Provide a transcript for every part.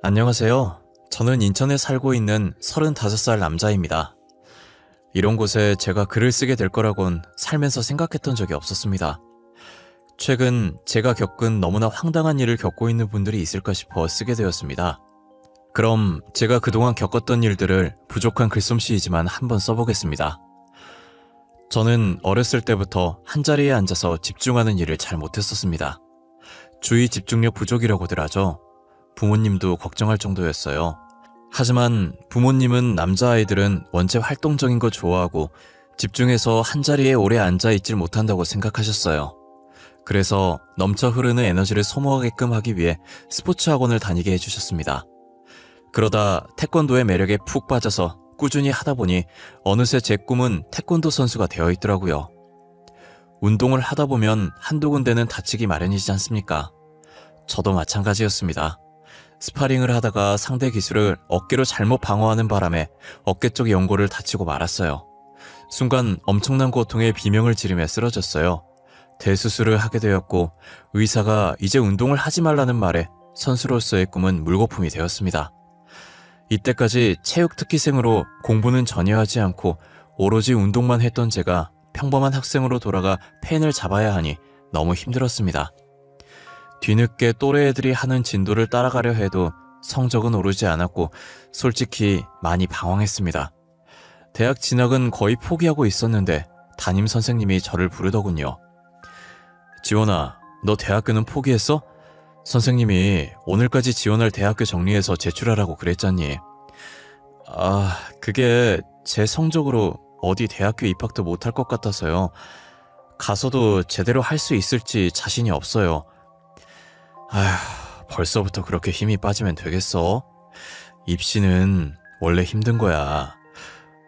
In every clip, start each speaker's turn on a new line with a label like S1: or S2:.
S1: 안녕하세요. 저는 인천에 살고 있는 35살 남자입니다. 이런 곳에 제가 글을 쓰게 될 거라곤 살면서 생각했던 적이 없었습니다. 최근 제가 겪은 너무나 황당한 일을 겪고 있는 분들이 있을까 싶어 쓰게 되었습니다. 그럼 제가 그동안 겪었던 일들을 부족한 글솜씨이지만 한번 써보겠습니다. 저는 어렸을 때부터 한자리에 앉아서 집중하는 일을 잘 못했었습니다. 주의 집중력 부족이라고들 하죠. 부모님도 걱정할 정도였어요. 하지만 부모님은 남자아이들은 원체 활동적인 거 좋아하고 집중해서 한자리에 오래 앉아있질 못한다고 생각하셨어요. 그래서 넘쳐 흐르는 에너지를 소모하게끔 하기 위해 스포츠 학원을 다니게 해주셨습니다. 그러다 태권도의 매력에 푹 빠져서 꾸준히 하다 보니 어느새 제 꿈은 태권도 선수가 되어 있더라고요. 운동을 하다 보면 한두 군데는 다치기 마련이지 않습니까? 저도 마찬가지였습니다. 스파링을 하다가 상대 기술을 어깨로 잘못 방어하는 바람에 어깨 쪽 연골을 다치고 말았어요. 순간 엄청난 고통에 비명을 지르며 쓰러졌어요. 대수술을 하게 되었고 의사가 이제 운동을 하지 말라는 말에 선수로서의 꿈은 물거품이 되었습니다. 이때까지 체육 특기생으로 공부는 전혀 하지 않고 오로지 운동만 했던 제가 평범한 학생으로 돌아가 펜을 잡아야 하니 너무 힘들었습니다. 뒤늦게 또래 애들이 하는 진도를 따라가려 해도 성적은 오르지 않았고 솔직히 많이 방황했습니다. 대학 진학은 거의 포기하고 있었는데 담임 선생님이 저를 부르더군요. 지원아, 너 대학교는 포기했어? 선생님이 오늘까지 지원할 대학교 정리해서 제출하라고 그랬잖니. 그게 제 성적으로 어디 대학교 입학도 못할 것 같아서요. 가서도 제대로 할 수 있을지 자신이 없어요. 벌써부터 그렇게 힘이 빠지면 되겠어? 입시는 원래 힘든 거야.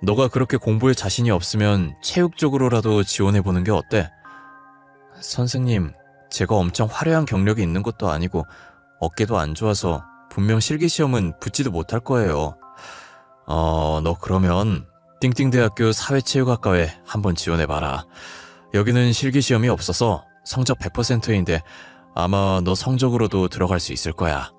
S1: 너가 그렇게 공부에 자신이 없으면 체육 쪽으로라도 지원해보는 게 어때? 선생님, 제가 엄청 화려한 경력이 있는 것도 아니고 어깨도 안 좋아서 분명 실기시험은 붙지도 못할 거예요. 너 그러면 띵띵대학교 사회체육학과에 한번 지원해봐라. 여기는 실기시험이 없어서 성적 100%인데 아마 너 성적으로도 들어갈 수 있을 거야.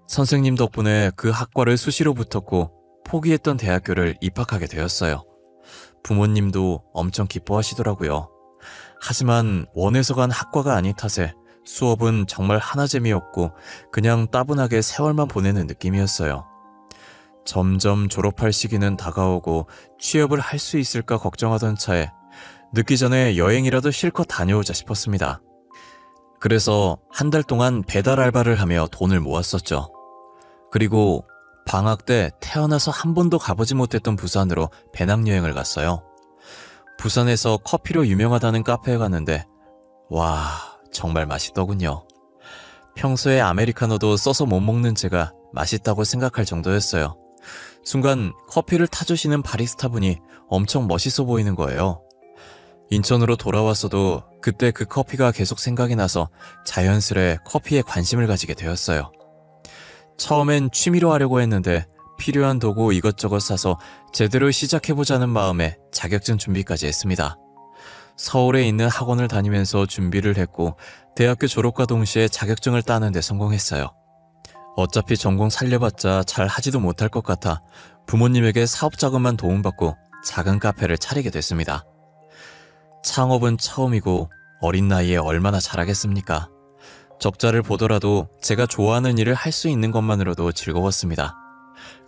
S1: 선생님 덕분에 그 학과를 수시로 붙었고 포기했던 대학교를 입학하게 되었어요. 부모님도 엄청 기뻐하시더라고요. 하지만 원해서 간 학과가 아닌 탓에 수업은 정말 하나 재미없고 그냥 따분하게 세월만 보내는 느낌이었어요. 점점 졸업할 시기는 다가오고 취업을 할 수 있을까 걱정하던 차에 늦기 전에 여행이라도 실컷 다녀오자 싶었습니다. 그래서 한 달 동안 배달 알바를 하며 돈을 모았었죠. 그리고 방학 때 태어나서 한 번도 가보지 못했던 부산으로 배낭여행을 갔어요. 부산에서 커피로 유명하다는 카페에 갔는데 와, 정말 맛있더군요. 평소에 아메리카노도 써서 못 먹는 제가 맛있다고 생각할 정도였어요. 순간 커피를 타주시는 바리스타분이 엄청 멋있어 보이는 거예요. 인천으로 돌아왔어도 그때 그 커피가 계속 생각이 나서 자연스레 커피에 관심을 가지게 되었어요. 처음엔 취미로 하려고 했는데 필요한 도구 이것저것 사서 제대로 시작해보자는 마음에 자격증 준비까지 했습니다. 서울에 있는 학원을 다니면서 준비를 했고 대학교 졸업과 동시에 자격증을 따는 데 성공했어요. 어차피 전공 살려봤자 잘 하지도 못할 것 같아 부모님에게 사업자금만 도움받고 작은 카페를 차리게 됐습니다. 창업은 처음이고 어린 나이에 얼마나 잘하겠습니까? 적자를 보더라도 제가 좋아하는 일을 할 수 있는 것만으로도 즐거웠습니다.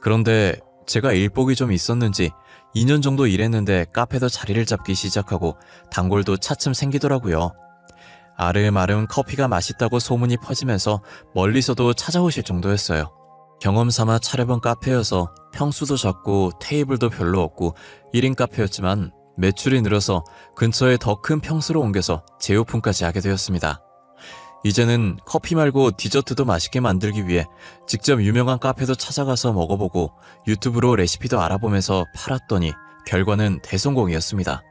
S1: 그런데 제가 일복이 좀 있었는지 2년 정도 일했는데 카페도 자리를 잡기 시작하고 단골도 차츰 생기더라고요. 아름아름 커피가 맛있다고 소문이 퍼지면서 멀리서도 찾아오실 정도였어요. 경험 삼아 차려본 카페여서 평수도 작고 테이블도 별로 없고 1인 카페였지만 매출이 늘어서 근처에 더 큰 평수로 옮겨서 재오픈까지 하게 되었습니다. 이제는 커피 말고 디저트도 맛있게 만들기 위해 직접 유명한 카페도 찾아가서 먹어보고 유튜브로 레시피도 알아보면서 팔았더니 결과는 대성공이었습니다.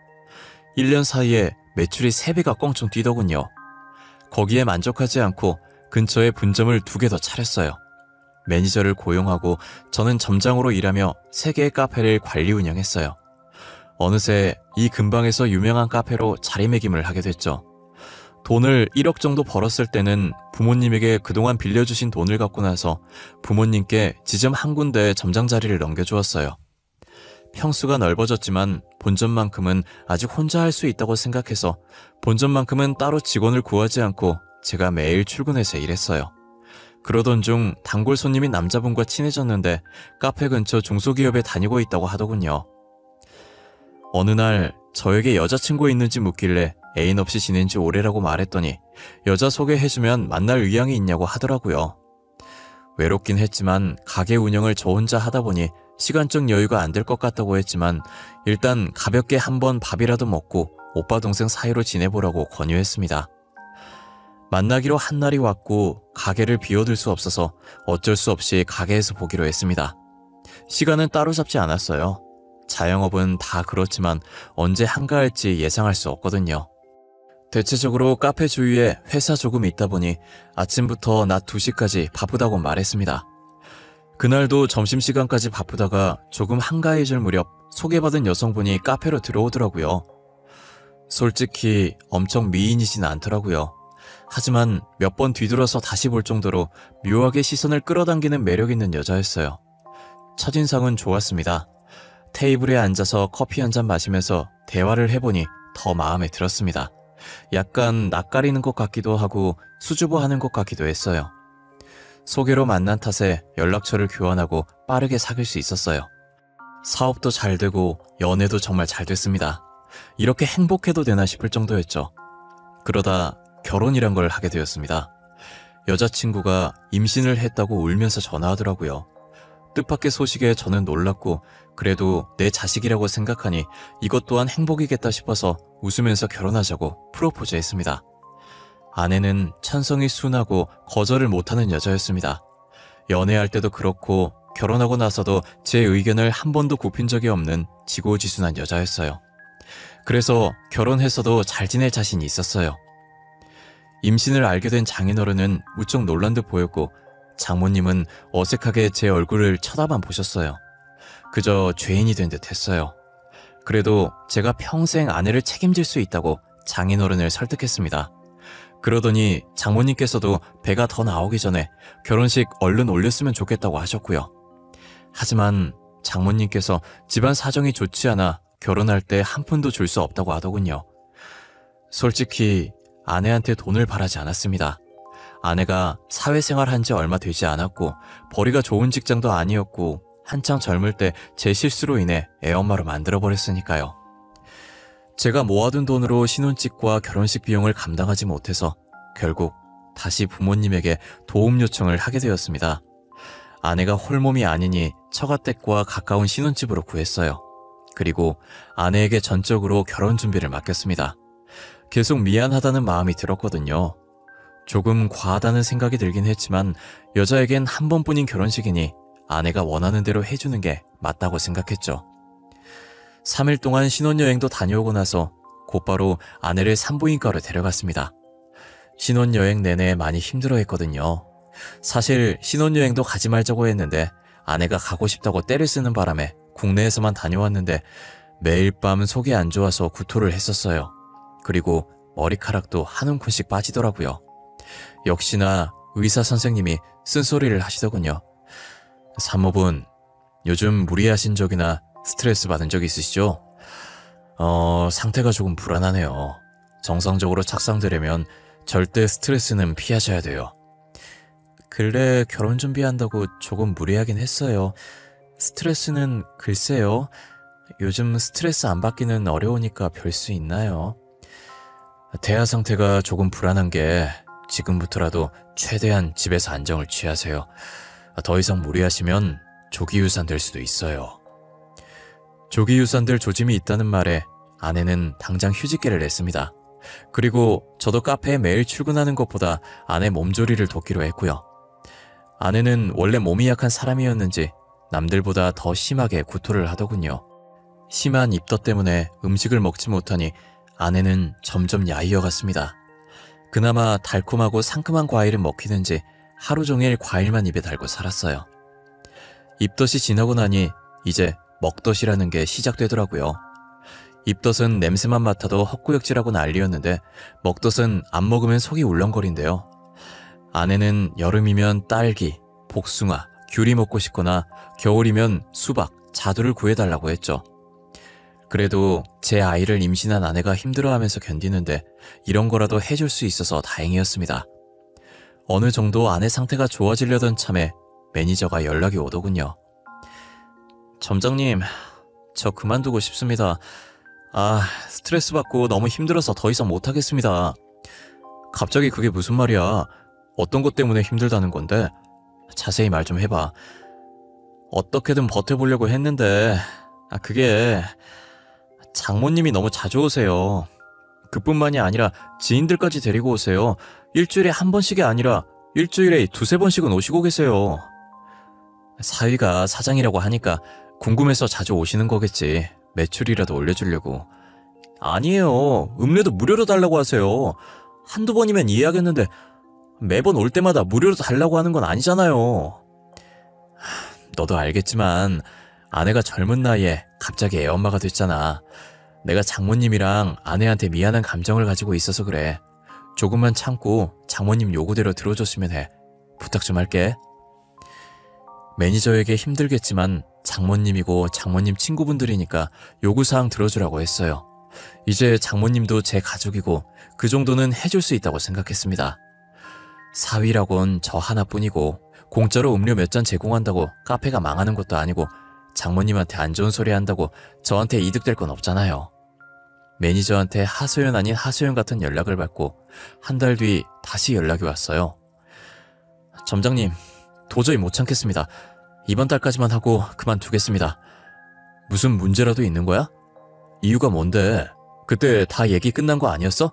S1: 1년 사이에 매출이 3배가 껑충 뛰더군요. 거기에 만족하지 않고 근처에 분점을 2개 더 차렸어요. 매니저를 고용하고 저는 점장으로 일하며 3개의 카페를 관리 운영했어요. 어느새 이 근방에서 유명한 카페로 자리매김을 하게 됐죠. 돈을 1억 정도 벌었을 때는 부모님에게 그동안 빌려주신 돈을 갖고 나서 부모님께 지점 한 군데 점장 자리를 넘겨주었어요. 평수가 넓어졌지만 본점만큼은 아직 혼자 할 수 있다고 생각해서 본점만큼은 따로 직원을 구하지 않고 제가 매일 출근해서 일했어요. 그러던 중 단골 손님인 남자분과 친해졌는데 카페 근처 중소기업에 다니고 있다고 하더군요. 어느 날 저에게 여자친구 있는지 묻길래 애인 없이 지낸 지 오래라고 말했더니 여자 소개해주면 만날 의향이 있냐고 하더라고요. 외롭긴 했지만 가게 운영을 저 혼자 하다 보니 시간적 여유가 안 될 것 같다고 했지만 일단 가볍게 한번 밥이라도 먹고 오빠 동생 사이로 지내보라고 권유했습니다. 만나기로 한 날이 왔고 가게를 비워둘 수 없어서 어쩔 수 없이 가게에서 보기로 했습니다. 시간은 따로 잡지 않았어요. 자영업은 다 그렇지만 언제 한가할지 예상할 수 없거든요. 대체적으로 카페 주위에 회사 조금 있다 보니 아침부터 낮 2시까지 바쁘다고 말했습니다. 그날도 점심시간까지 바쁘다가 조금 한가해질 무렵 소개받은 여성분이 카페로 들어오더라고요. 솔직히 엄청 미인이진 않더라고요. 하지만 몇 번 뒤돌아서 다시 볼 정도로 묘하게 시선을 끌어당기는 매력 있는 여자였어요. 첫인상은 좋았습니다. 테이블에 앉아서 커피 한 잔 마시면서 대화를 해보니 더 마음에 들었습니다. 약간 낯가리는 것 같기도 하고 수줍어하는 것 같기도 했어요. 소개로 만난 탓에 연락처를 교환하고 빠르게 사귈 수 있었어요. 사업도 잘 되고 연애도 정말 잘 됐습니다. 이렇게 행복해도 되나 싶을 정도였죠. 그러다 결혼이란 걸 하게 되었습니다. 여자친구가 임신을 했다고 울면서 전화하더라고요. 뜻밖의 소식에 저는 놀랐고 그래도 내 자식이라고 생각하니 이것 또한 행복이겠다 싶어서 웃으면서 결혼하자고 프로포즈했습니다. 아내는 천성이 순하고 거절을 못하는 여자였습니다. 연애할 때도 그렇고 결혼하고 나서도 제 의견을 한 번도 굽힌 적이 없는 지고지순한 여자였어요. 그래서 결혼해서도 잘 지낼 자신이 있었어요. 임신을 알게 된 장인어른은 무척 놀란 듯 보였고 장모님은 어색하게 제 얼굴을 쳐다만 보셨어요. 그저 죄인이 된 듯 했어요. 그래도 제가 평생 아내를 책임질 수 있다고 장인어른을 설득했습니다. 그러더니 장모님께서도 배가 더 나오기 전에 결혼식 얼른 올렸으면 좋겠다고 하셨고요. 하지만 장모님께서 집안 사정이 좋지 않아 결혼할 때 한 푼도 줄 수 없다고 하더군요. 솔직히 아내한테 돈을 바라지 않았습니다. 아내가 사회생활 한 지 얼마 되지 않았고 벌이가 좋은 직장도 아니었고 한창 젊을 때 제 실수로 인해 애엄마로 만들어버렸으니까요. 제가 모아둔 돈으로 신혼집과 결혼식 비용을 감당하지 못해서 결국 다시 부모님에게 도움 요청을 하게 되었습니다. 아내가 홀몸이 아니니 처가댁과 가까운 신혼집으로 구했어요. 그리고 아내에게 전적으로 결혼 준비를 맡겼습니다. 계속 미안하다는 마음이 들었거든요. 조금 과하다는 생각이 들긴 했지만 여자에겐 한 번뿐인 결혼식이니 아내가 원하는 대로 해주는 게 맞다고 생각했죠. 3일 동안 신혼여행도 다녀오고 나서 곧바로 아내를 산부인과로 데려갔습니다. 신혼여행 내내 많이 힘들어했거든요. 사실 신혼여행도 가지 말자고 했는데 아내가 가고 싶다고 떼를 쓰는 바람에 국내에서만 다녀왔는데 매일 밤 속이 안 좋아서 구토를 했었어요. 그리고 머리카락도 한 움큼씩 빠지더라고요. 역시나 의사 선생님이 쓴소리를 하시더군요. 산모분, 요즘 무리하신 적이나 스트레스 받은 적 있으시죠? 상태가 조금 불안하네요. 정상적으로 착상되려면 절대 스트레스는 피하셔야 돼요. 근래 결혼 준비한다고 조금 무리하긴 했어요. 스트레스는 글쎄요. 요즘 스트레스 안 받기는 어려우니까 별 수 있나요? 대하 상태가 조금 불안한 게 지금부터라도 최대한 집에서 안정을 취하세요. 더 이상 무리하시면 조기 유산될 수도 있어요. 조기 유산될 조짐이 있다는 말에 아내는 당장 휴직계를 냈습니다. 그리고 저도 카페에 매일 출근하는 것보다 아내 몸조리를 돕기로 했고요. 아내는 원래 몸이 약한 사람이었는지 남들보다 더 심하게 구토를 하더군요. 심한 입덧 때문에 음식을 먹지 못하니 아내는 점점 야위어갔습니다. 그나마 달콤하고 상큼한 과일은 먹히는지 하루 종일 과일만 입에 달고 살았어요. 입덧이 지나고 나니 이제 먹덧이라는 게 시작되더라고요. 입덧은 냄새만 맡아도 헛구역질하고 난리였는데 먹덧은 안 먹으면 속이 울렁거린대요. 아내는 여름이면 딸기, 복숭아, 귤이 먹고 싶거나 겨울이면 수박, 자두를 구해달라고 했죠. 그래도 제 아이를 임신한 아내가 힘들어하면서 견디는데 이런 거라도 해줄 수 있어서 다행이었습니다. 어느 정도 아내 상태가 좋아지려던 참에 매니저가 연락이 오더군요. 점장님, 저 그만두고 싶습니다. 스트레스 받고 너무 힘들어서 더 이상 못하겠습니다. 갑자기 그게 무슨 말이야? 어떤 것 때문에 힘들다는 건데? 자세히 말 좀 해봐. 어떻게든 버텨보려고 했는데 그게 장모님이 너무 자주 오세요. 그뿐만이 아니라 지인들까지 데리고 오세요. 일주일에 한 번씩이 아니라 일주일에 두세 번씩은 오시고 계세요. 사위가 사장이라고 하니까 궁금해서 자주 오시는 거겠지. 매출이라도 올려주려고. 아니에요. 음료도 무료로 달라고 하세요. 한두 번이면 이해하겠는데 매번 올 때마다 무료로 달라고 하는 건 아니잖아요. 너도 알겠지만 아내가 젊은 나이에 갑자기 애엄마가 됐잖아. 내가 장모님이랑 아내한테 미안한 감정을 가지고 있어서 그래. 조금만 참고 장모님 요구대로 들어줬으면 해. 부탁 좀 할게. 매니저에게 힘들겠지만 장모님이고 장모님 친구분들이니까 요구사항 들어주라고 했어요. 이제 장모님도 제 가족이고 그 정도는 해줄 수 있다고 생각했습니다. 사위라곤 저 하나뿐이고 공짜로 음료 몇 잔 제공한다고 카페가 망하는 것도 아니고 장모님한테 안 좋은 소리 한다고 저한테 이득될 건 없잖아요. 매니저한테 하소연 아닌 하소연 같은 연락을 받고 한 달 뒤 다시 연락이 왔어요. 점장님, 도저히 못 참겠습니다. 이번 달까지만 하고 그만두겠습니다. 무슨 문제라도 있는 거야? 이유가 뭔데? 그때 다 얘기 끝난 거 아니었어?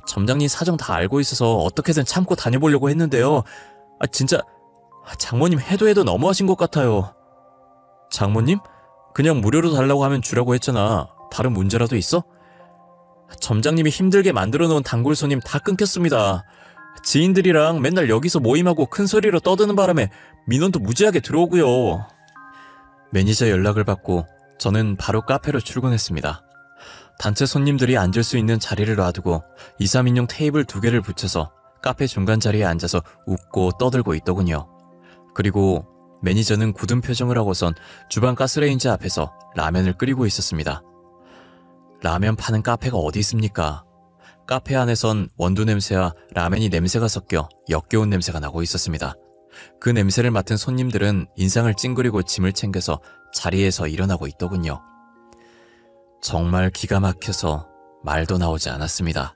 S1: 점장님 사정 다 알고 있어서 어떻게든 참고 다녀보려고 했는데요. 진짜 장모님 해도 너무하신 것 같아요. 장모님? 그냥 무료로 달라고 하면 주라고 했잖아. 다른 문제라도 있어? 점장님이 힘들게 만들어 놓은 단골 손님 다 끊겼습니다. 지인들이랑 맨날 여기서 모임하고 큰 소리로 떠드는 바람에 민원도 무지하게 들어오고요. 매니저 연락을 받고 저는 바로 카페로 출근했습니다. 단체 손님들이 앉을 수 있는 자리를 놔두고 2, 3인용 테이블 2개를 붙여서 카페 중간 자리에 앉아서 웃고 떠들고 있더군요. 그리고 매니저는 굳은 표정을 하고선 주방 가스레인지 앞에서 라면을 끓이고 있었습니다. 라면 파는 카페가 어디 있습니까? 카페 안에선 원두 냄새와 라면이 냄새가 섞여 역겨운 냄새가 나고 있었습니다. 그 냄새를 맡은 손님들은 인상을 찡그리고 짐을 챙겨서 자리에서 일어나고 있더군요. 정말 기가 막혀서 말도 나오지 않았습니다.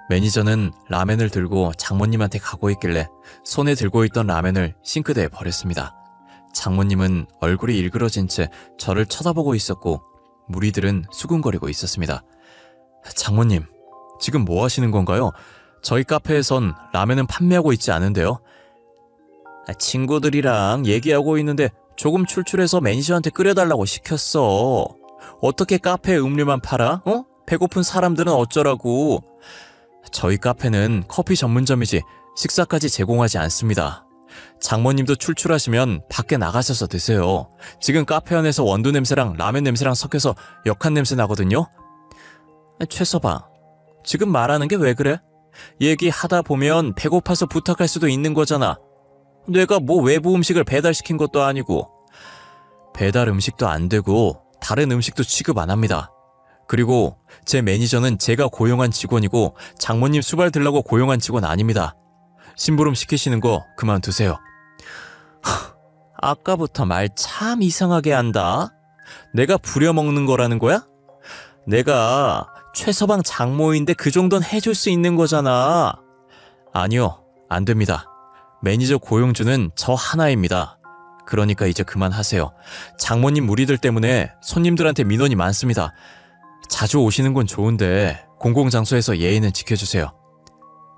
S1: 매니저는 라면을 들고 장모님한테 가고 있길래 손에 들고 있던 라면을 싱크대에 버렸습니다. 장모님은 얼굴이 일그러진 채 저를 쳐다보고 있었고 무리들은 수군거리고 있었습니다. 장모님, 지금 뭐 하시는 건가요? 저희 카페에선 라면은 판매하고 있지 않은데요. 친구들이랑 얘기하고 있는데 조금 출출해서 매니저한테 끓여달라고 시켰어. 어떻게 카페에 음료만 팔아? 배고픈 사람들은 어쩌라고. 저희 카페는 커피 전문점이지 식사까지 제공하지 않습니다. 장모님도 출출하시면 밖에 나가셔서 드세요. 지금 카페 안에서 원두 냄새랑 라면 냄새랑 섞여서 역한 냄새 나거든요. 최서방, 지금 말하는 게 왜 그래? 얘기하다 보면 배고파서 부탁할 수도 있는 거잖아. 내가 뭐 외부 음식을 배달시킨 것도 아니고. 배달 음식도 안 되고 다른 음식도 취급 안 합니다. 그리고 제 매니저는 제가 고용한 직원이고 장모님 수발 들라고 고용한 직원 아닙니다. 심부름 시키시는 거 그만두세요. 아까부터 말 참 이상하게 한다. 내가 부려먹는 거라는 거야? 내가 최서방 장모인데 그 정도는 해줄 수 있는 거잖아. 아니요, 안 됩니다. 매니저 고용주는 저 하나입니다. 그러니까 이제 그만하세요. 장모님 무리들 때문에 손님들한테 민원이 많습니다. 자주 오시는 건 좋은데 공공장소에서 예의는 지켜주세요.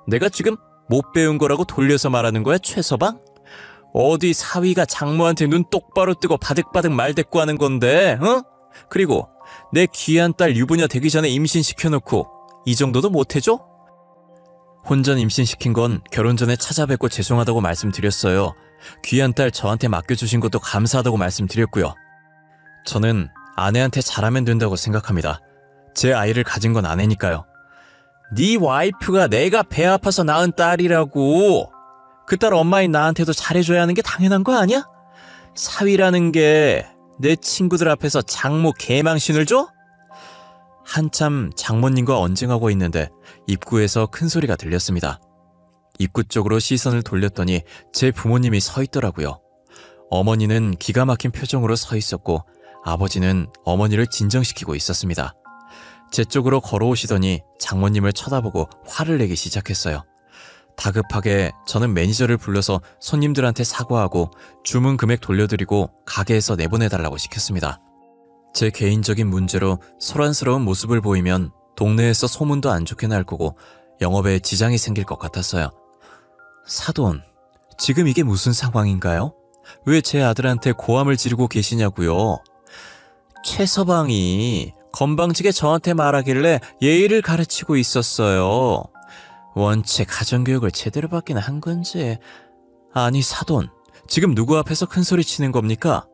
S1: 내가 지금 못 배운 거라고 돌려서 말하는 거야, 최서방? 어디 사위가 장모한테 눈 똑바로 뜨고 바득바득 말대꾸하는 건데, 그리고 내 귀한 딸 유부녀 되기 전에 임신시켜놓고 이 정도도 못해줘? 혼전 임신시킨 건 결혼 전에 찾아뵙고 죄송하다고 말씀드렸어요. 귀한 딸 저한테 맡겨주신 것도 감사하다고 말씀드렸고요. 저는 아내한테 잘하면 된다고 생각합니다. 제 아이를 가진 건 아내니까요. 네 와이프가 내가 배 아파서 낳은 딸이라고. 그 딸 엄마인 나한테도 잘해줘야 하는 게 당연한 거 아니야? 사위라는 게 내 친구들 앞에서 장모 개망신을 줘? 한참 장모님과 언쟁하고 있는데 입구에서 큰 소리가 들렸습니다. 입구 쪽으로 시선을 돌렸더니 제 부모님이 서 있더라고요. 어머니는 기가 막힌 표정으로 서 있었고 아버지는 어머니를 진정시키고 있었습니다. 제 쪽으로 걸어오시더니 장모님을 쳐다보고 화를 내기 시작했어요. 다급하게 저는 매니저를 불러서 손님들한테 사과하고 주문 금액 돌려드리고 가게에서 내보내달라고 시켰습니다. 제 개인적인 문제로 소란스러운 모습을 보이면 동네에서 소문도 안 좋게 날 거고 영업에 지장이 생길 것 같았어요. 사돈, 지금 이게 무슨 상황인가요? 왜 제 아들한테 고함을 지르고 계시냐고요? 최서방이 건방지게 저한테 말하길래 예의를 가르치고 있었어요. 원체 가정교육을 제대로 받기는 한 건지. 아니 사돈, 지금 누구 앞에서 큰소리 치는 겁니까?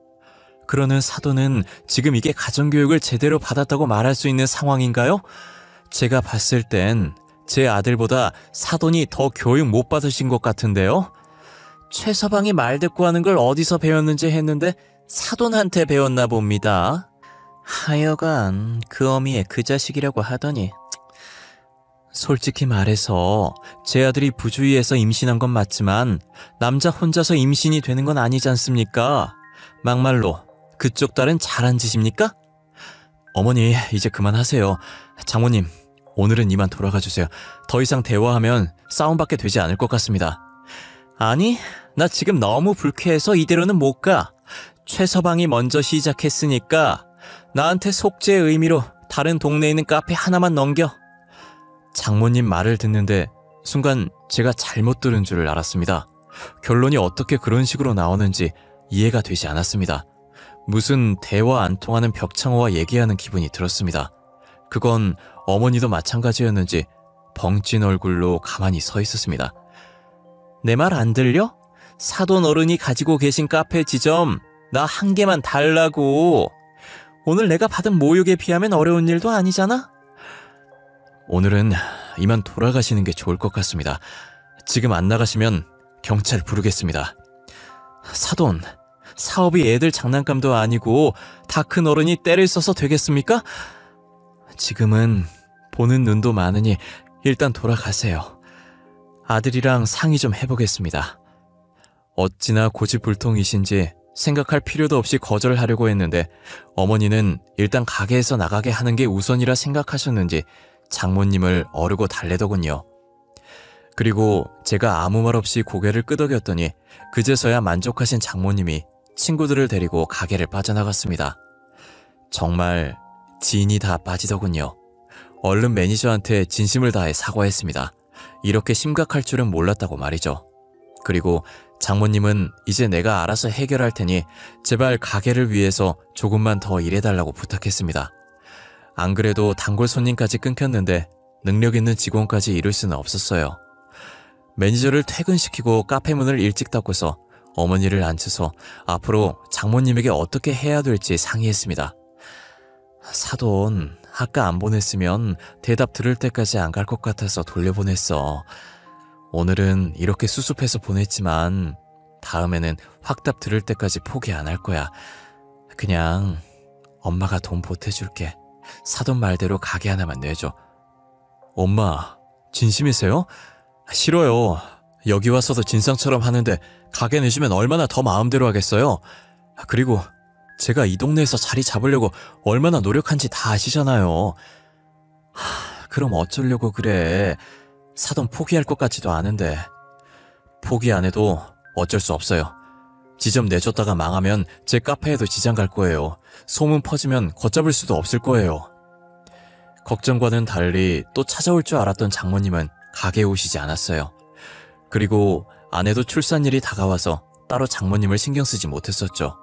S1: 그러는 사돈은 지금 이게 가정교육을 제대로 받았다고 말할 수 있는 상황인가요? 제가 봤을 땐 제 아들보다 사돈이 더 교육 못 받으신 것 같은데요? 최서방이 말 듣고 하는 걸 어디서 배웠는지 했는데 사돈한테 배웠나 봅니다. 하여간 그 어미의 그 자식이라고 하더니. 솔직히 말해서 제 아들이 부주의해서 임신한 건 맞지만 남자 혼자서 임신이 되는 건 아니지 않습니까? 막말로 그쪽 딸은 잘한 짓입니까? 어머니 이제 그만하세요. 장모님 오늘은 이만 돌아가 주세요. 더 이상 대화하면 싸움밖에 되지 않을 것 같습니다. 아니 나 지금 너무 불쾌해서 이대로는 못 가. 최서방이 먼저 시작했으니까 나한테 속죄의 의미로 다른 동네에 있는 카페 하나만 넘겨. 장모님 말을 듣는데 순간 제가 잘못 들은 줄 알았습니다. 결론이 어떻게 그런 식으로 나오는지 이해가 되지 않았습니다. 무슨 대화 안 통하는 벽창호와 얘기하는 기분이 들었습니다. 그건 어머니도 마찬가지였는지 벙찐 얼굴로 가만히 서 있었습니다. 내 말 안 들려? 사돈 어른이 가지고 계신 카페 지점 나 한 개만 달라고. 오늘 내가 받은 모욕에 비하면 어려운 일도 아니잖아? 오늘은 이만 돌아가시는 게 좋을 것 같습니다. 지금 안 나가시면 경찰 부르겠습니다. 사돈, 사업이 애들 장난감도 아니고 다 큰 어른이 때를 써서 되겠습니까? 지금은 보는 눈도 많으니 일단 돌아가세요. 아들이랑 상의 좀 해보겠습니다. 어찌나 고집불통이신지 생각할 필요도 없이 거절하려고 했는데 어머니는 일단 가게에서 나가게 하는 게 우선이라 생각하셨는지 장모님을 어르고 달래더군요. 그리고 제가 아무 말 없이 고개를 끄덕였더니 그제서야 만족하신 장모님이 친구들을 데리고 가게를 빠져나갔습니다. 정말 진이 다 빠지더군요. 얼른 매니저한테 진심을 다해 사과했습니다. 이렇게 심각할 줄은 몰랐다고 말이죠. 그리고 장모님은 이제 내가 알아서 해결할 테니 제발 가게를 위해서 조금만 더 일해달라고 부탁했습니다. 안 그래도 단골 손님까지 끊겼는데 능력 있는 직원까지 이룰 수는 없었어요. 매니저를 퇴근시키고 카페 문을 일찍 닫고서 어머니를 앉혀서 앞으로 장모님에게 어떻게 해야 될지 상의했습니다. 사돈, 아까 안 보냈으면 대답 들을 때까지 안 갈 것 같아서 돌려보냈어. 오늘은 이렇게 수습해서 보냈지만 다음에는 확답 들을 때까지 포기 안 할 거야. 그냥 엄마가 돈 보태줄게. 사돈 말대로 가게 하나만 내줘. 엄마, 진심이세요? 싫어요. 여기 와서도 진상처럼 하는데 가게 내주면 얼마나 더 마음대로 하겠어요. 그리고 제가 이 동네에서 자리 잡으려고 얼마나 노력한지 다 아시잖아요. 그럼 어쩌려고 그래. 사돈 포기할 것 같지도 않은데. 포기 안 해도 어쩔 수 없어요. 지점 내줬다가 망하면 제 카페에도 지장 갈 거예요. 소문 퍼지면 걷잡을 수도 없을 거예요. 걱정과는 달리 또 찾아올 줄 알았던 장모님은 가게에 오시지 않았어요. 그리고 아내도 출산일이 다가와서 따로 장모님을 신경 쓰지 못했었죠.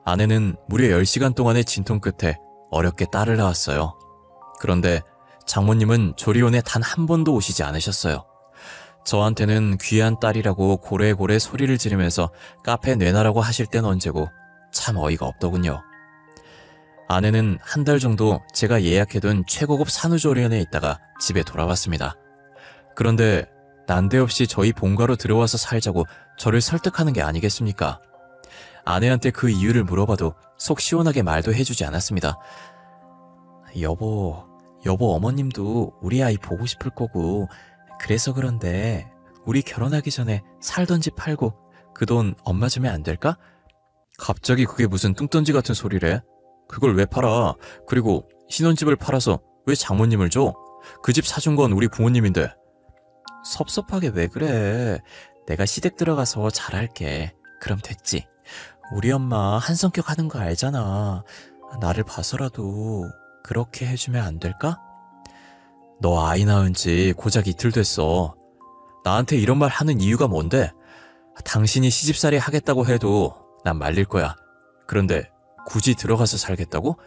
S1: 아내는 무려 10시간 동안의 진통 끝에 어렵게 딸을 낳았어요. 그런데 장모님은 조리원에 단 한 번도 오시지 않으셨어요. 저한테는 귀한 딸이라고 고래고래 소리를 지르면서 카페 내놔라고 하실 땐 언제고 참 어이가 없더군요. 아내는 한 달 정도 제가 예약해둔 최고급 산후조리원에 있다가 집에 돌아왔습니다. 그런데 난데없이 저희 본가로 들어와서 살자고 저를 설득하는 게 아니겠습니까? 아내한테 그 이유를 물어봐도 속 시원하게 말도 해주지 않았습니다. 여보 어머님도 우리 아이 보고 싶을 거고 그래서 그런데 우리 결혼하기 전에 살던 집 팔고 그 돈 엄마 주면 안 될까? 갑자기 그게 무슨 뚱딴지 같은 소리래? 그걸 왜 팔아? 그리고 신혼집을 팔아서 왜 장모님을 줘? 그 집 사준 건 우리 부모님인데. 섭섭하게 왜 그래? 내가 시댁 들어가서 잘할게. 그럼 됐지. 우리 엄마 한 성격 하는 거 알잖아. 나를 봐서라도 그렇게 해주면 안 될까? 너 아이 낳은 지 고작 이틀 됐어. 나한테 이런 말 하는 이유가 뭔데? 당신이 시집살이 하겠다고 해도 난 말릴 거야. 그런데 굳이 들어가서 살겠다고?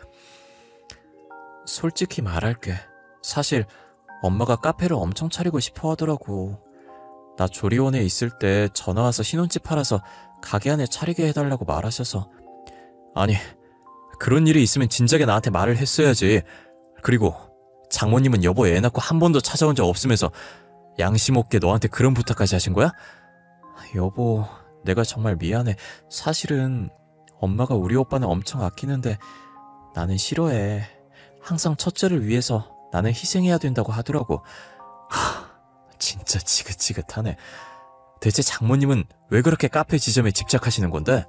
S1: 솔직히 말할게. 사실 엄마가 카페를 엄청 차리고 싶어 하더라고. 나 조리원에 있을 때 전화와서 신혼집 팔아서 가게 안에 차리게 해달라고 말하셔서. 아니, 그런 일이 있으면 진작에 나한테 말을 했어야지. 그리고 장모님은 여보 애 낳고 한 번도 찾아온 적 없으면서 양심 없게 너한테 그런 부탁까지 하신 거야? 여보, 내가 정말 미안해. 사실은 엄마가 우리 오빠는 엄청 아끼는데 나는 싫어해. 항상 첫째를 위해서 나는 희생해야 된다고 하더라고. 진짜 지긋지긋하네. 대체 장모님은 왜 그렇게 카페 지점에 집착하시는 건데?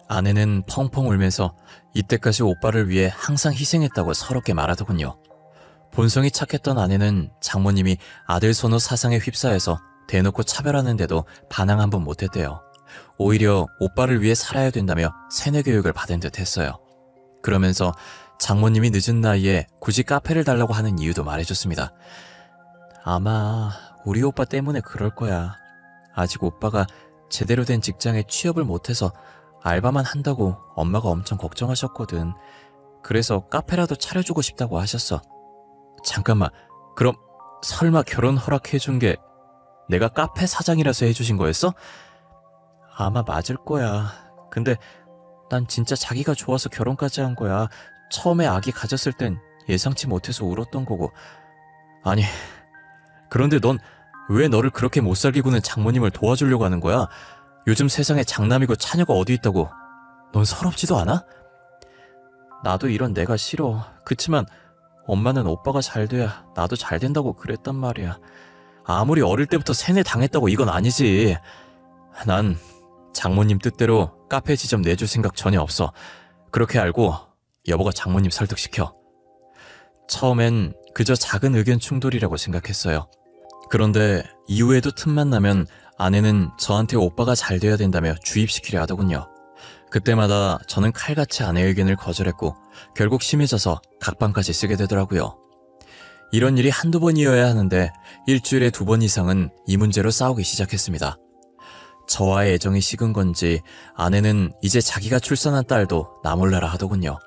S1: 아내는 펑펑 울면서 이때까지 오빠를 위해 항상 희생했다고 서럽게 말하더군요. 본성이 착했던 아내는 장모님이 아들 선호 사상에 휩싸여서 대놓고 차별하는데도 반항 한 번 못했대요. 오히려 오빠를 위해 살아야 된다며 세뇌 교육을 받은 듯 했어요. 그러면서 장모님이 늦은 나이에 굳이 카페를 달라고 하는 이유도 말해줬습니다. 아마 우리 오빠 때문에 그럴 거야. 아직 오빠가 제대로 된 직장에 취업을 못해서 알바만 한다고 엄마가 엄청 걱정하셨거든. 그래서 카페라도 차려주고 싶다고 하셨어. 잠깐만, 그럼 설마 결혼 허락해준 게 내가 카페 사장이라서 해주신 거였어? 아마 맞을 거야. 근데 난 진짜 자기가 좋아서 결혼까지 한 거야. 처음에 아기 가졌을 땐 예상치 못해서 울었던 거고. 아니, 그런데 넌 왜 너를 그렇게 못살게 구는 장모님을 도와주려고 하는 거야? 요즘 세상에 장남이고 차녀가 어디 있다고. 넌 서럽지도 않아? 나도 이런 내가 싫어. 그치만 엄마는 오빠가 잘 돼야 나도 잘 된다고 그랬단 말이야. 아무리 어릴 때부터 세뇌 당했다고 이건 아니지. 난 장모님 뜻대로 카페 지점 내줄 생각 전혀 없어. 그렇게 알고 여보가 장모님 설득시켜. 처음엔 그저 작은 의견 충돌이라고 생각했어요. 그런데 이후에도 틈만 나면 아내는 저한테 오빠가 잘 돼야 된다며 주입시키려 하더군요. 그때마다 저는 칼같이 아내의 의견을 거절했고 결국 심해져서 각방까지 쓰게 되더라고요. 이런 일이 한두 번이어야 하는데 일주일에 2번 이상은 이 문제로 싸우기 시작했습니다. 저와의 애정이 식은 건지 아내는 이제 자기가 출산한 딸도 나 몰라라 하더군요.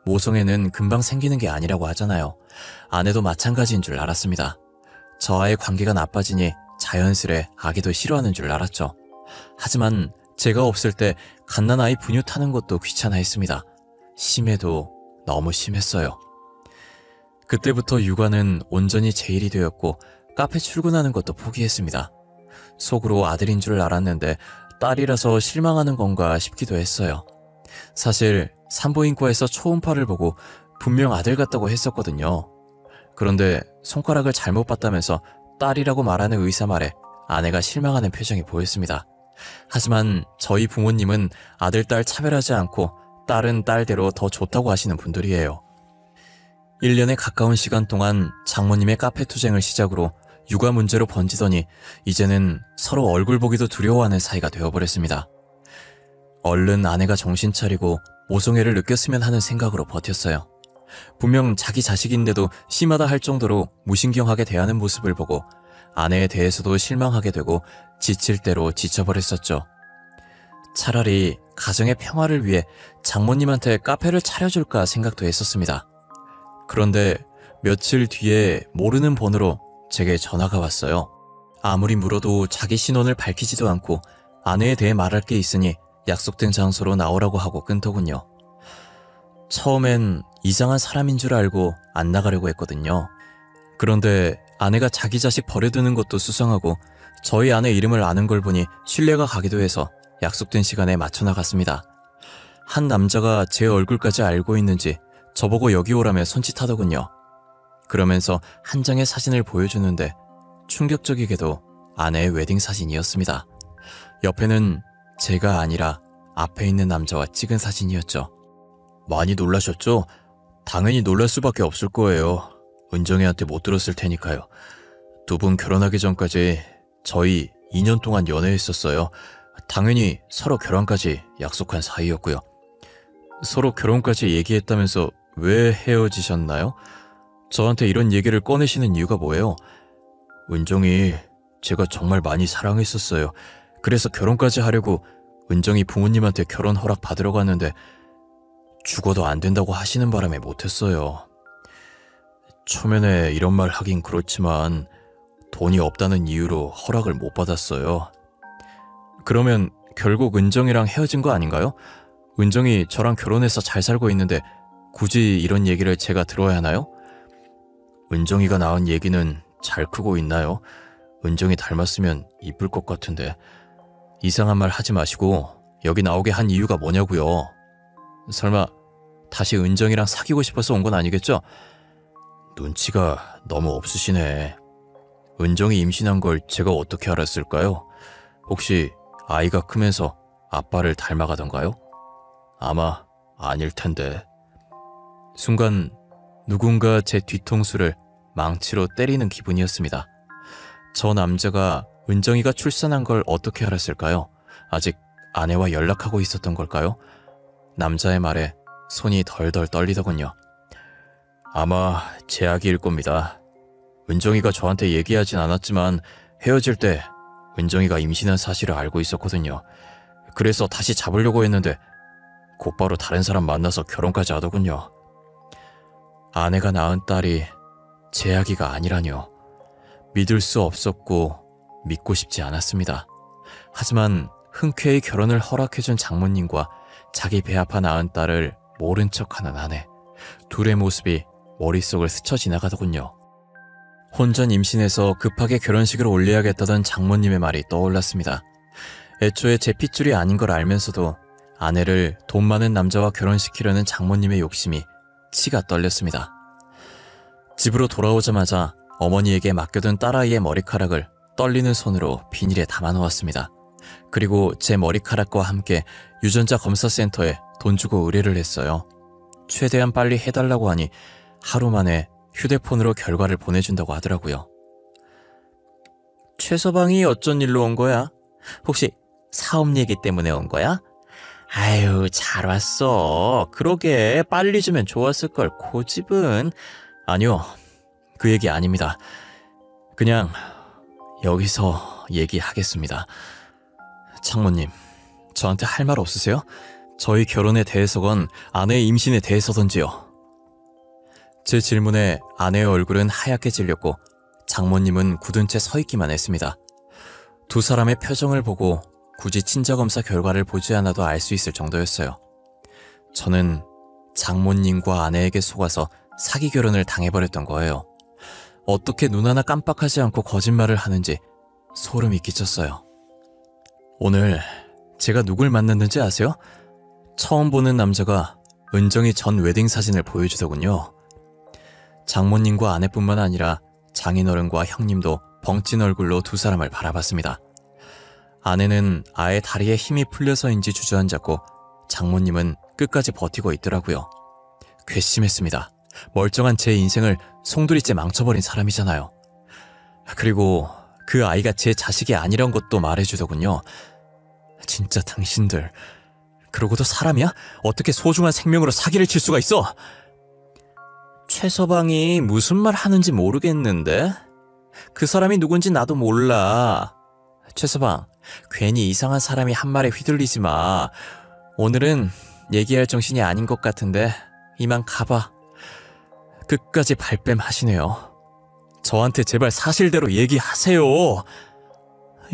S1: 모성애는 금방 생기는 게 아니라고 하잖아요. 아내도 마찬가지인 줄 알았습니다. 저와의 관계가 나빠지니 자연스레 아기도 싫어하는 줄 알았죠. 하지만 제가 없을 때 갓난아이 분유 타는 것도 귀찮아했습니다. 심해도 너무 심했어요. 그때부터 육아는 온전히 제 일이 되었고 카페 출근하는 것도 포기했습니다. 속으로 아들인 줄 알았는데 딸이라서 실망하는 건가 싶기도 했어요. 사실 산부인과에서 초음파를 보고 분명 아들 같다고 했었거든요. 그런데 손가락을 잘못 봤다면서 딸이라고 말하는 의사 말에 아내가 실망하는 표정이 보였습니다. 하지만 저희 부모님은 아들, 딸 차별하지 않고 딸은 딸대로 더 좋다고 하시는 분들이에요. 1년에 가까운 시간 동안 장모님의 카페 투쟁을 시작으로 육아 문제로 번지더니 이제는 서로 얼굴 보기도 두려워하는 사이가 되어버렸습니다. 얼른 아내가 정신 차리고 모성애를 느꼈으면 하는 생각으로 버텼어요. 분명 자기 자식인데도 심하다 할 정도로 무신경하게 대하는 모습을 보고 아내에 대해서도 실망하게 되고 지칠 대로 지쳐버렸었죠. 차라리 가정의 평화를 위해 장모님한테 카페를 차려줄까 생각도 했었습니다. 그런데 며칠 뒤에 모르는 번호로 제게 전화가 왔어요. 아무리 물어도 자기 신원을 밝히지도 않고 아내에 대해 말할 게 있으니 약속된 장소로 나오라고 하고 끊더군요. 처음엔 이상한 사람인 줄 알고 안 나가려고 했거든요. 그런데 아내가 자기 자식 버려두는 것도 수상하고 저희 아내 이름을 아는 걸 보니 신뢰가 가기도 해서 약속된 시간에 맞춰 나갔습니다. 한 남자가 제 얼굴까지 알고 있는지 저보고 여기 오라며 손짓하더군요. 그러면서 한 장의 사진을 보여주는데 충격적이게도 아내의 웨딩 사진이었습니다. 옆에는 제가 아니라 앞에 있는 남자와 찍은 사진이었죠. 많이 놀라셨죠? 당연히 놀랄 수밖에 없을 거예요. 은정이한테 못 들었을 테니까요. 두 분 결혼하기 전까지 저희 2년 동안 연애했었어요. 당연히 서로 결혼까지 약속한 사이였고요. 서로 결혼까지 얘기했다면서 왜 헤어지셨나요? 저한테 이런 얘기를 꺼내시는 이유가 뭐예요? 은정이 제가 정말 많이 사랑했었어요. 그래서 결혼까지 하려고 은정이 부모님한테 결혼 허락 받으러 갔는데 죽어도 안 된다고 하시는 바람에 못했어요. 초면에 이런 말 하긴 그렇지만 돈이 없다는 이유로 허락을 못 받았어요. 그러면 결국 은정이랑 헤어진 거 아닌가요? 은정이 저랑 결혼해서 잘 살고 있는데 굳이 이런 얘기를 제가 들어야 하나요? 은정이가 낳은 얘기는 잘 크고 있나요? 은정이 닮았으면 이쁠 것 같은데. 이상한 말 하지 마시고 여기 나오게 한 이유가 뭐냐고요. 설마 다시 은정이랑 사귀고 싶어서 온 건 아니겠죠? 눈치가 너무 없으시네. 은정이 임신한 걸 제가 어떻게 알았을까요? 혹시 아이가 크면서 아빠를 닮아가던가요? 아마 아닐 텐데. 순간 누군가 제 뒤통수를 망치로 때리는 기분이었습니다. 저 남자가 은정이가 출산한 걸 어떻게 알았을까요? 아직 아내와 연락하고 있었던 걸까요? 남자의 말에 손이 덜덜 떨리더군요. 아마 제약일 겁니다. 은정이가 저한테 얘기하진 않았지만 헤어질 때 은정이가 임신한 사실을 알고 있었거든요. 그래서 다시 잡으려고 했는데 곧바로 다른 사람 만나서 결혼까지 하더군요. 아내가 낳은 딸이 제 아기가 아니라뇨. 믿을 수 없었고 믿고 싶지 않았습니다. 하지만 흔쾌히 결혼을 허락해준 장모님과 자기 배 아파 낳은 딸을 모른 척하는 아내. 둘의 모습이 머릿속을 스쳐 지나가더군요. 혼전 임신해서 급하게 결혼식을 올려야겠다던 장모님의 말이 떠올랐습니다. 애초에 제 핏줄이 아닌 걸 알면서도 아내를 돈 많은 남자와 결혼시키려는 장모님의 욕심이 치가 떨렸습니다. 집으로 돌아오자마자 어머니에게 맡겨둔 딸아이의 머리카락을 떨리는 손으로 비닐에 담아놓았습니다. 그리고 제 머리카락과 함께 유전자 검사센터에 돈 주고 의뢰를 했어요. 최대한 빨리 해달라고 하니 하루 만에 휴대폰으로 결과를 보내준다고 하더라고요. 최서방이 어쩐 일로 온 거야? 혹시 사업 얘기 때문에 온 거야? 아유, 잘 왔어. 그러게 빨리 주면 좋았을걸. 고집은. 아니요, 그 얘기 아닙니다. 그냥 여기서 얘기하겠습니다. 장모님, 저한테 할 말 없으세요? 저희 결혼에 대해서건 아내의 임신에 대해서던지요. 제 질문에 아내의 얼굴은 하얗게 질렸고 장모님은 굳은 채 서 있기만 했습니다. 두 사람의 표정을 보고 굳이 친자검사 결과를 보지 않아도 알 수 있을 정도였어요. 저는 장모님과 아내에게 속아서 사기 결혼을 당해버렸던 거예요. 어떻게 눈 하나 깜빡하지 않고 거짓말을 하는지 소름이 끼쳤어요. 오늘 제가 누굴 만났는지 아세요? 처음 보는 남자가 은정이 전 웨딩 사진을 보여주더군요. 장모님과 아내뿐만 아니라 장인어른과 형님도 벙찐 얼굴로 두 사람을 바라봤습니다. 아내는 아예 다리에 힘이 풀려서인지 주저앉았고 장모님은 끝까지 버티고 있더라고요. 괘씸했습니다. 멀쩡한 제 인생을 송두리째 망쳐버린 사람이잖아요. 그리고 그 아이가 제 자식이 아니란 것도 말해주더군요. 진짜 당신들, 그러고도 사람이야? 어떻게 소중한 생명으로 사기를 칠 수가 있어? 최서방이 무슨 말 하는지 모르겠는데? 그 사람이 누군지 나도 몰라. 최서방, 괜히 이상한 사람이 한 말에 휘둘리지 마. 오늘은 얘기할 정신이 아닌 것 같은데 이만 가봐. 끝까지 발뺌 하시네요. 저한테 제발 사실대로 얘기하세요.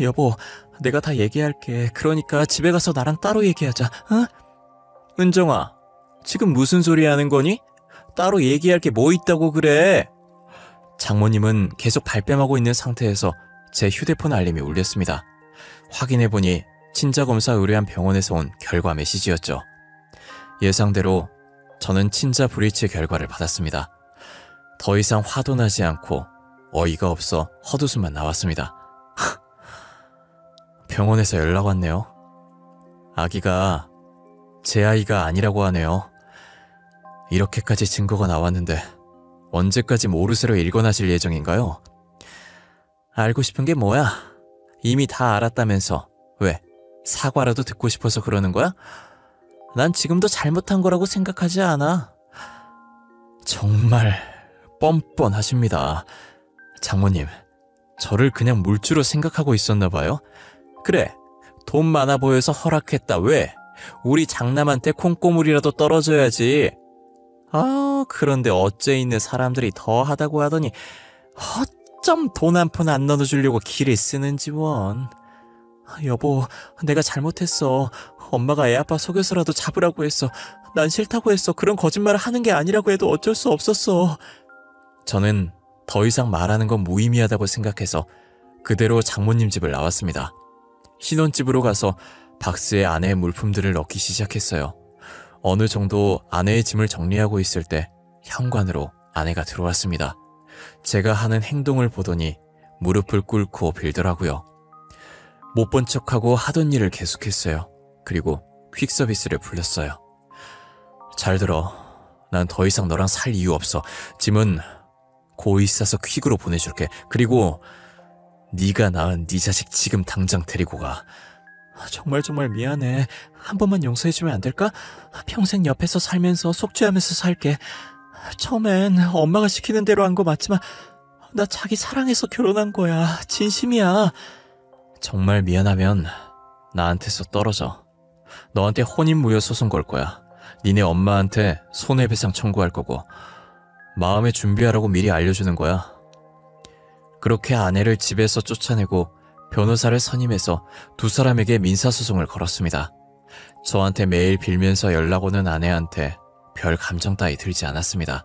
S1: 여보, 내가 다 얘기할게. 그러니까 집에 가서 나랑 따로 얘기하자. 어? 은정아, 지금 무슨 소리 하는 거니? 따로 얘기할 게 뭐 있다고 그래? 장모님은 계속 발뺌하고 있는 상태에서 제 휴대폰 알림이 울렸습니다. 확인해보니 친자검사 의뢰한 병원에서 온 결과 메시지였죠. 예상대로 저는 친자 불일치 결과를 받았습니다. 더 이상 화도 나지 않고 어이가 없어 헛웃음만 나왔습니다. 병원에서 연락 왔네요. 아기가 제 아이가 아니라고 하네요. 이렇게까지 증거가 나왔는데 언제까지 모르쇠로 일궈나실 예정인가요? 알고 싶은 게 뭐야? 이미 다 알았다면서. 왜? 사과라도 듣고 싶어서 그러는 거야? 난 지금도 잘못한 거라고 생각하지 않아. 정말 뻔뻔하십니다. 장모님, 저를 그냥 물주로 생각하고 있었나 봐요. 그래, 돈 많아 보여서 허락했다. 왜? 우리 장남한테 콩고물이라도 떨어져야지. 그런데 어째 있는 사람들이 더 하다고 하더니 어쩜 돈 한 푼 안 넣어주려고 기를 쓰는지 원. 여보, 내가 잘못했어. 엄마가 애 아빠 속여서라도 잡으라고 했어. 난 싫다고 했어. 그런 거짓말을 하는 게 아니라고 해도 어쩔 수 없었어. 저는 더 이상 말하는 건 무의미하다고 생각해서 그대로 장모님 집을 나왔습니다. 신혼집으로 가서 박스에 아내의 물품들을 넣기 시작했어요. 어느 정도 아내의 짐을 정리하고 있을 때 현관으로 아내가 들어왔습니다. 제가 하는 행동을 보더니 무릎을 꿇고 빌더라고요. 못 본 척하고 하던 일을 계속했어요. 그리고 퀵서비스를 불렀어요. 잘 들어. 난 더 이상 너랑 살 이유 없어. 짐은 고이 싸서 퀵으로 보내줄게. 그리고 네가 낳은 네 자식 지금 당장 데리고 가. 정말 미안해. 한 번만 용서해주면 안 될까? 평생 옆에서 살면서 속죄하면서 살게. 처음엔 엄마가 시키는 대로 한 거 맞지만 나 자기 사랑해서 결혼한 거야. 진심이야. 정말 미안하면 나한테서 떨어져. 너한테 혼인무효 소송 걸 거야. 니네 엄마한테 손해배상 청구할 거고 마음의 준비하라고 미리 알려주는 거야. 그렇게 아내를 집에서 쫓아내고 변호사를 선임해서 두 사람에게 민사소송을 걸었습니다. 저한테 매일 빌면서 연락 오는 아내한테 별 감정 따위 들지 않았습니다.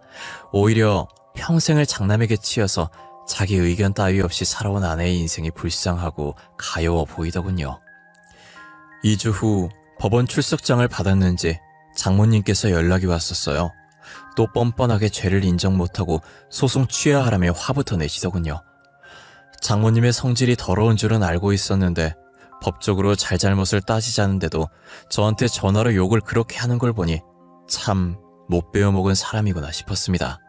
S1: 오히려 평생을 장남에게 치여서 자기 의견 따위 없이 살아온 아내의 인생이 불쌍하고 가여워 보이더군요. 2주 후 법원 출석장을 받았는지 장모님께서 연락이 왔었어요. 또 뻔뻔하게 죄를 인정 못하고 소송 취하하라며 화부터 내시더군요. 장모님의 성질이 더러운 줄은 알고 있었는데 법적으로 잘잘못을 따지자는데도 저한테 전화로 욕을 그렇게 하는 걸 보니 참 못 배워먹은 사람이구나 싶었습니다.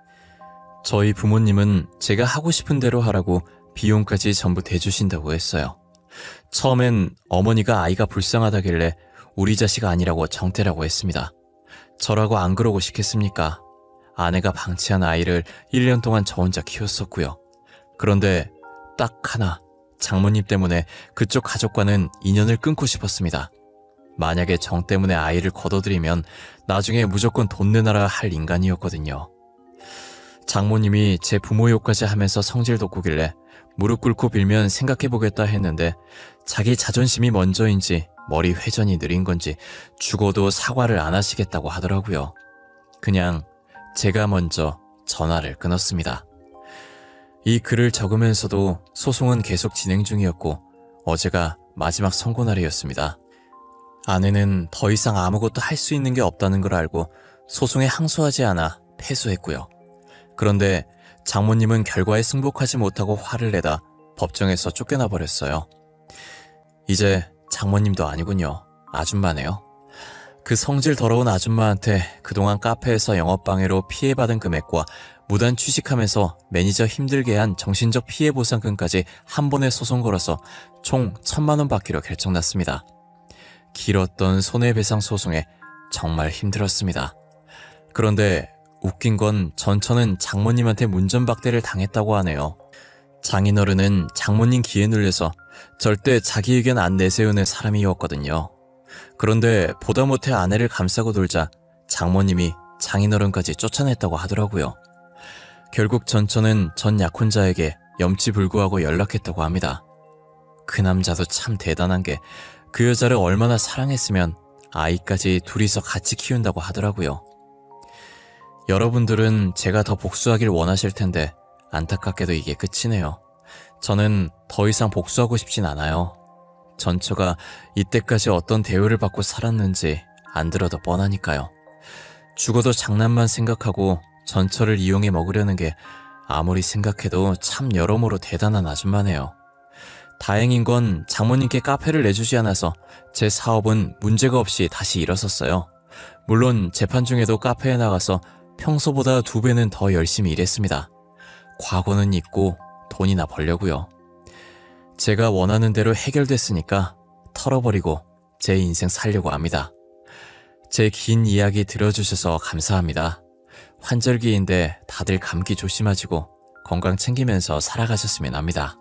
S1: 저희 부모님은 제가 하고 싶은 대로 하라고 비용까지 전부 대주신다고 했어요. 처음엔 어머니가 아이가 불쌍하다길래 우리 자식 아니라고 정태라고 했습니다. 저라고 안 그러고 싶겠습니까? 아내가 방치한 아이를 1년 동안 저 혼자 키웠었고요. 그런데 딱 하나, 장모님 때문에 그쪽 가족과는 인연을 끊고 싶었습니다. 만약에 정 때문에 아이를 거둬들이면 나중에 무조건 돈 내놔라 할 인간이었거든요. 장모님이 제 부모 욕까지 하면서 성질 돋구길래 무릎 꿇고 빌면 생각해보겠다 했는데 자기 자존심이 먼저인지 머리 회전이 느린 건지 죽어도 사과를 안 하시겠다고 하더라고요. 그냥 제가 먼저 전화를 끊었습니다. 이 글을 적으면서도 소송은 계속 진행 중이었고 어제가 마지막 선고 날이었습니다. 아내는 더 이상 아무것도 할 수 있는 게 없다는 걸 알고 소송에 항소하지 않아 패소했고요. 그런데 장모님은 결과에 승복하지 못하고 화를 내다 법정에서 쫓겨나 버렸어요. 이제 장모님도 아니군요. 아줌마네요. 그 성질 더러운 아줌마한테 그동안 카페에서 영업방해로 피해받은 금액과 무단 취직하면서 매니저 힘들게 한 정신적 피해 보상금까지 한 번에 소송 걸어서 총 1,000만 원 받기로 결정났습니다. 길었던 손해배상 소송에 정말 힘들었습니다. 그런데 웃긴 건 전처는 장모님한테 문전박대를 당했다고 하네요. 장인어른은 장모님 기에 눌려서 절대 자기 의견 안 내세우는 사람이었거든요. 그런데 보다 못해 아내를 감싸고 놀자 장모님이 장인어른까지 쫓아냈다고 하더라고요. 결국 전처는 전 약혼자에게 염치불구하고 연락했다고 합니다. 그 남자도 참 대단한 게 그 여자를 얼마나 사랑했으면 아이까지 둘이서 같이 키운다고 하더라고요. 여러분들은 제가 더 복수하길 원하실 텐데 안타깝게도 이게 끝이네요. 저는 더 이상 복수하고 싶진 않아요. 전처가 이때까지 어떤 대우를 받고 살았는지 안 들어도 뻔하니까요. 죽어도 장난만 생각하고 전처를 이용해 먹으려는 게 아무리 생각해도 참 여러모로 대단한 아줌마네요. 다행인 건 장모님께 카페를 내주지 않아서 제 사업은 문제가 없이 다시 일어섰어요. 물론 재판 중에도 카페에 나가서 평소보다 2배는 더 열심히 일했습니다. 과거는 잊고 돈이나 벌려고요. 제가 원하는 대로 해결됐으니까 털어버리고 제 인생 살려고 합니다. 제 긴 이야기 들어주셔서 감사합니다. 환절기인데 다들 감기 조심하시고 건강 챙기면서 살아가셨으면 합니다.